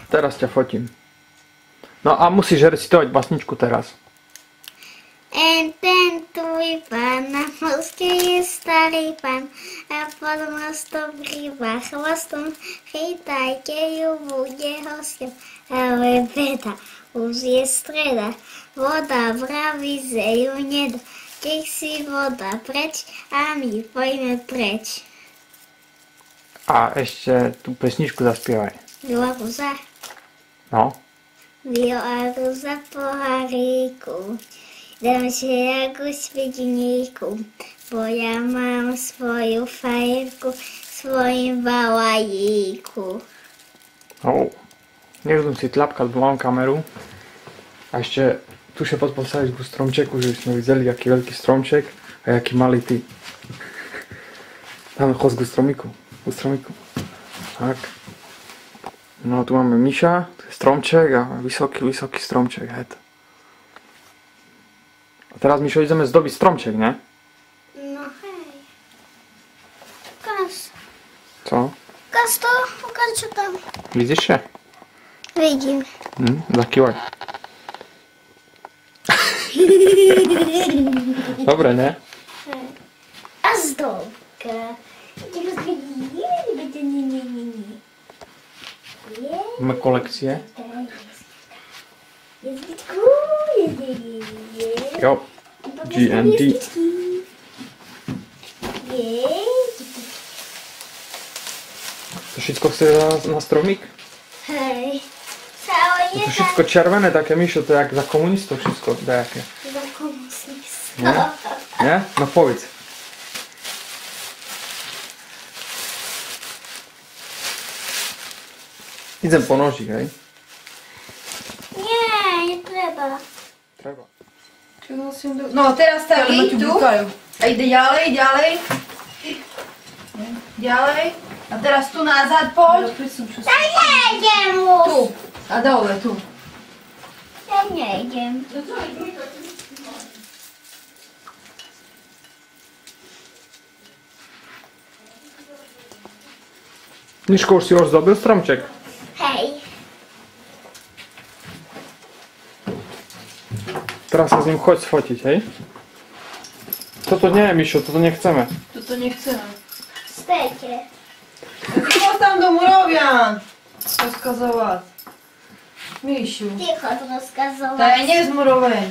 Teraz ťa fotím. No a musíš recitovať básničku teraz. Ten tvůj pán na mostě je starý pán a pod mostom rýba chvostom. Chytajte ju, bude hostom. Ale beda, už je streda, voda vraví, že ju nedá. Nech si voda preč a my pojme preč. A ešte tú pesničku zaspievaj. Byla ruza, No. byla ruza poháríku. Dám si jako svědníku, bo já mám svoju fajerku, svojím balajíku. Oh. Nech si tlapkať, bo mám kameru. A ešte tu še postaviť ku stromčeku, že sme videli, aký veľký stromček a aký malý ty. Dáme chod ku stromiku. Tak. No tu máme Miša, to je stromček a vysoký stromček. Hej. A teraz, Mišo, ideme zdobiť stromček, ne? No hej. Ukáž. Co? Ukáž to, ukáž čo tam. Vidíš še? Vidím. Zakývaj. Dobre, ne? A zdobka. Máme kolekcie. Jo. GND. To všetko chce na stromík? Hej. To je všetko červené, také, Mišo, to je jak za komunistov všetko, dajaké. Za komunistov. Nie? Nie? No povedz. Idem po nožík, hej? Nie, netreba. Treba. No teraz staví tu a ide ďalej. Ďalej. A teraz tu nazad poď. Ja nejdem už. Tu. A dole, tu. Ja nejdem. Miško, už si zdobil stromček? Hej. Teraz sa s ním choď sfotiť, hej? Toto nie je, Mišo, toto nechceme. Toto nechceme. Stejte. Čo tam do murovia? Rozkazovať. Mišu. Ticho To rozkazovať. je nezmuroveň.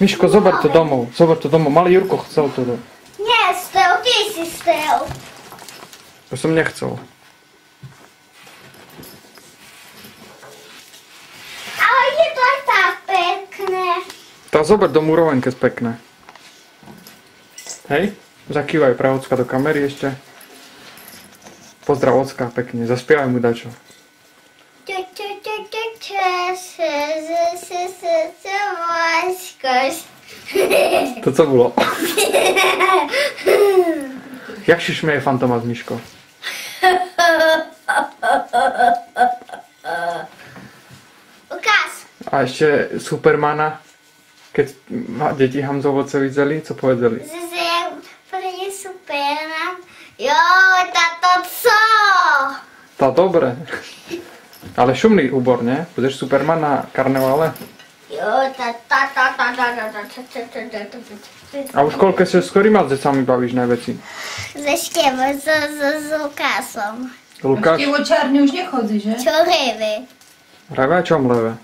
Miško, zober to domov, Malý Jurko chcel to. Nie, stel, ty si stel. To som nechcel. Ale je to tak pekné. Tá zober do muroveň, keď pekné. Hej? Zakývaj pre ocka do kamery ešte. Pozdrav ocka pekne, zaspievaj mu dačo. To co bolo? Jak si šmeje Fantomas, Miško? Ukáž. A ešte Supermana, keď deti Hamzovoce videli, co povedali? Že Superman. Jo, tato co? Tá dobre. Ale šumný úbor, ne? Budeš Superman na karnevále? Jo, A už koľko sa s ktorýma decami bavíš najväčší? Ze štěvo, s Lukásom. Lukáš? Ty očárny už nechodí, že? Čo ryby? Reve a čom leve?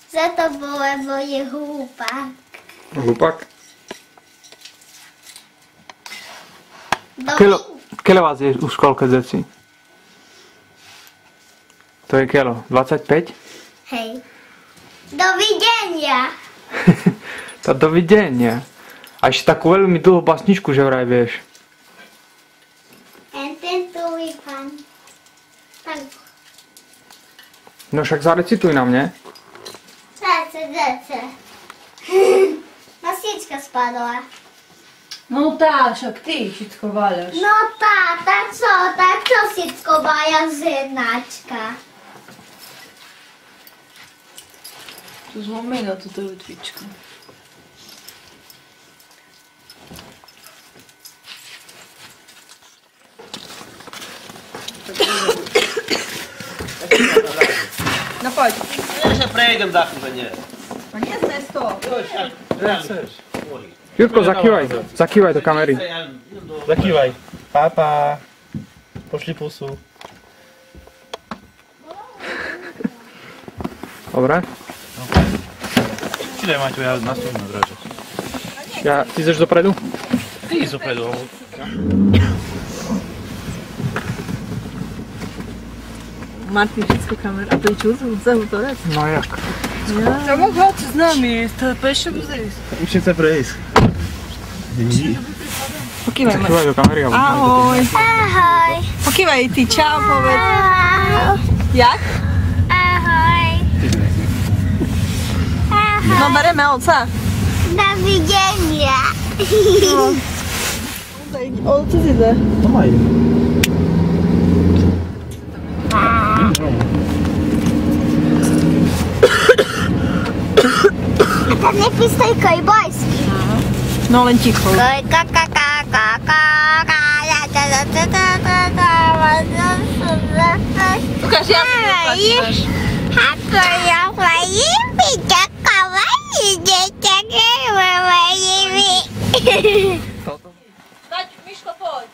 Za to lebo je hlupák. Hlupak? Dobrý. Kele vás je už koľko deci? To je kelo? 25? Hej. Dovidenia. Tá dovidenia. A ešte takú veľmi dlhú basničku, že vraj vieš. Ten tvůj pan. Tak. No však zarecituj nám, ne? Zece. Masička spadla. No tá, však ty všetko váľaš. No tak co všetko baja zjednačka. Tu zlomí na túto letvičku. No chodź. Ja się prejdę dachem za nie. No nie znaj to. Jurko, zakiwaj do kamery. Zakiwaj. Papa. Poszli pusu. Dobra. Ile macie, ja następny drażę. Ty idziesz do predu? Ty idź do predu. Martin, wszystko kamera. A to i ciut, zahutorec. No jak? Ja mogę chodź z nami, to jeszcze by zejść. Musicie prejść. Pokiwaj, Zakiwaj do kamery. ahoj. Ahoj. Pokiwaj ty, ciao powiedz. Ahoj. Jak? Ahoj. No beremy oca. Do widzenia. O, co idę? No maj. A ten napis to kojbojski. No len ticho. Pokaż, jak ty patrzysz. Dać, Miszko, chodź.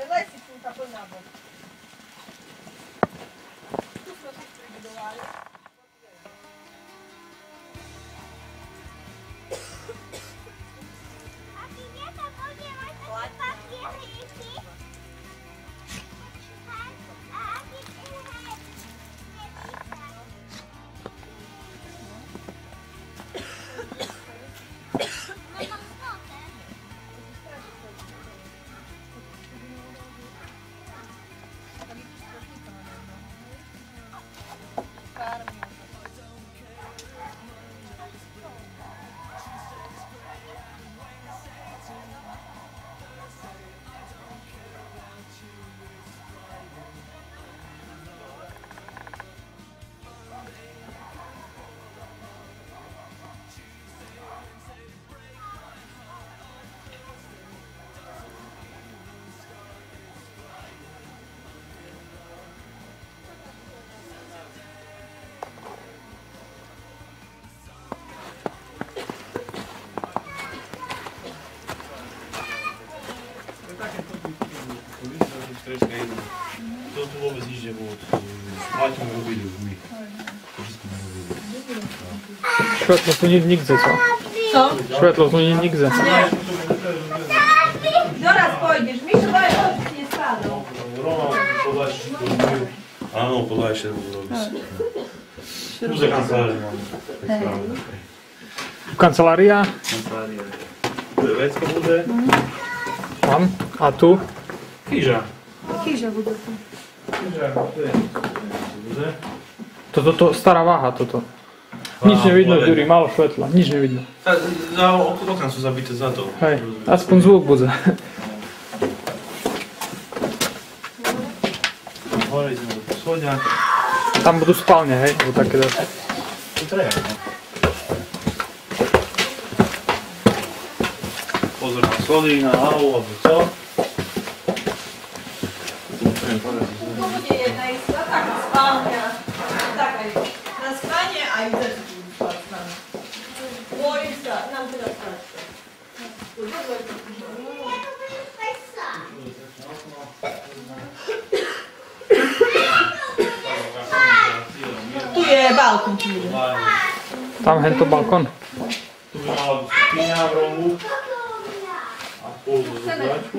Daj si punta, chodź na bok. To tu vôbec nič nebolo. Máte mu robili už my. Światło tu nie nigdzie, co? Co? Światło tu nie nigdzie. Zaraz pójdziesz. Miszu, daj, chodź, nie spadł. Roma podaj się to robił. Áno, podaj się to robić. Tu za kanceláriu máme. Kancelaria Kancelária. Tu je vecko bude. tam, a tu? Kýža. Kizia bude tu. Kýža, tu je. Bude. To stara waha, to. Nic nie widno, Juri, mało światła, nic nie widno. Okna sú zabité za to. Hej, aspoň zvuk bude. Hore ideme do poschodia. Tam budú spálne, hej, bo také dačo. Tu treba. Pozor na schody, na hlavu, alebo co. Tu bude jedna izba, taka spalnia. Taka jest. Na spanie, a i też tu spać z nami. Łońca, nam teraz patrzę. Tu je balkon, tu je. Tam hento balkon. Tu by mala byť kuchyňa v rohu. A spolu so zobráčku.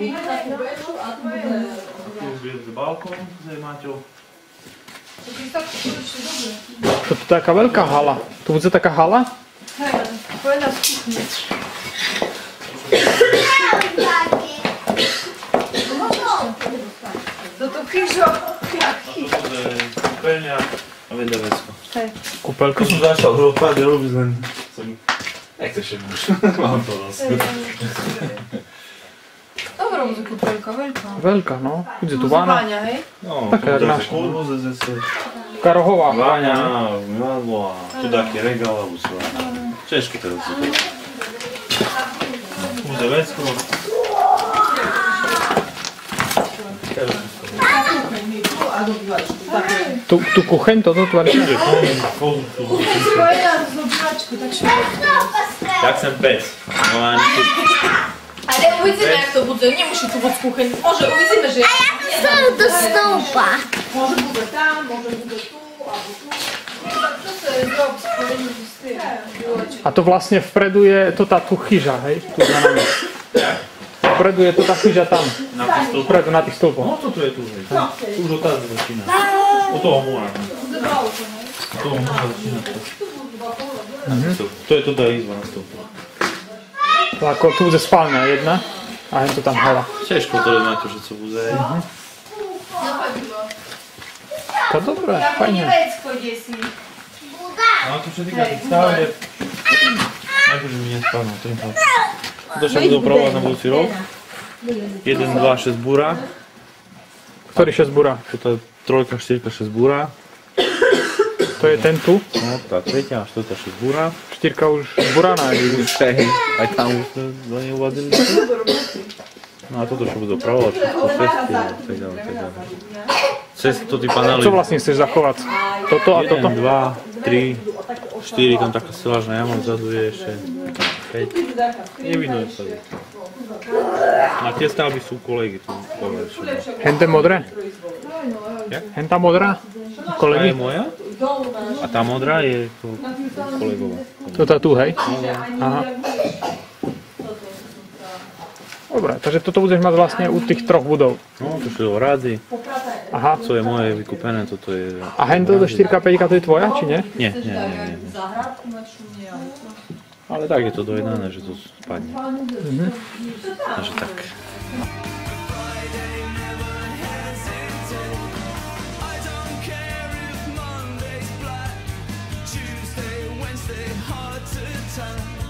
Tu je balkon, kde Maťo. To tu taka wielka hala. Tu bude taka hala? Powinna z kuchni. No to Kizio, jaki? Tu bude kúpeľňa a vedavecko. Kupelka. Keď som začal hľopať, robiť len jak to się mówi? Mam to los. Dobra, muzyka wielka, wielka. Wielka, no. Gdzie tu vana? Wania, hej? No, Taka jak tu nasza. kurwo ze Taka rohová Váňa, váňa. mladlo a tu taký regál a usla. Češko teraz si to. Tu bude vecko. kuchyň mi tu a do obývačku. Také. Tu kuchyň, toto tu ale Spojená z obývačku, tak špatno. Jak jsem pes. No ani tu. Ale uvidíme, jak to bude. Nemusí tu być kuchyň. Może uvidíme, že... Co do stołpa? Może bude tam, może bude tu, albo tu. Co sa zrobiť spojený s tým? A to vlastne vpredu je to tá tu chyža, hej? Tu za nami. Vpredu je to tá chyža tam. Na tých stĺpoch. Vpredu na tých stĺpoch. No toto je tu, hej. Tu už otázka začína. Od toho mora. Od toho mora začína. To je teda izba na stĺpoch. To ako tu bude spálňa jedna a jen to tam hala. Ciężko to znać, że co bude. To dobré, fajne. No tu všetkých predstavuje. Najprv mi nespadnú, to im to. To však budú provázať na budúci rok. 1, 2, 6 búra. Ktorý 6 bura? Toto je 3, 4, 6 búra. To je ten tu. No tá 3 a 4, 6 búra. 4 už buraná je. Aj tam už do nej uvadzili. No a toto čo budú opravovať, všetko cesty a tak ďalej, tak ďalej. Cesty, to tí panály. Co vlastne chceš zachovať? Toto a 1, toto? 2, 3, 4, tam taká stelažná jama, vzadu je ešte 5. Nevidno je sa. Na tie stavby sú kolegy tu povedať. Hente modré? Jak? Henta modrá? Tá je Kolegy? moja a tá modrá je to kolegová. Toto tu, hej? Aha. Dobre, takže toto budeš mať vlastne u tých troch budov. No, to sú rady, Aha. co je moje vykúpené, toto je... A hento do 4, 5, to je tvoja, či nie? Nie. Ale tak je to dojednané, že to spadne. Takže tak. Tuesday, Wednesday, hard to tell.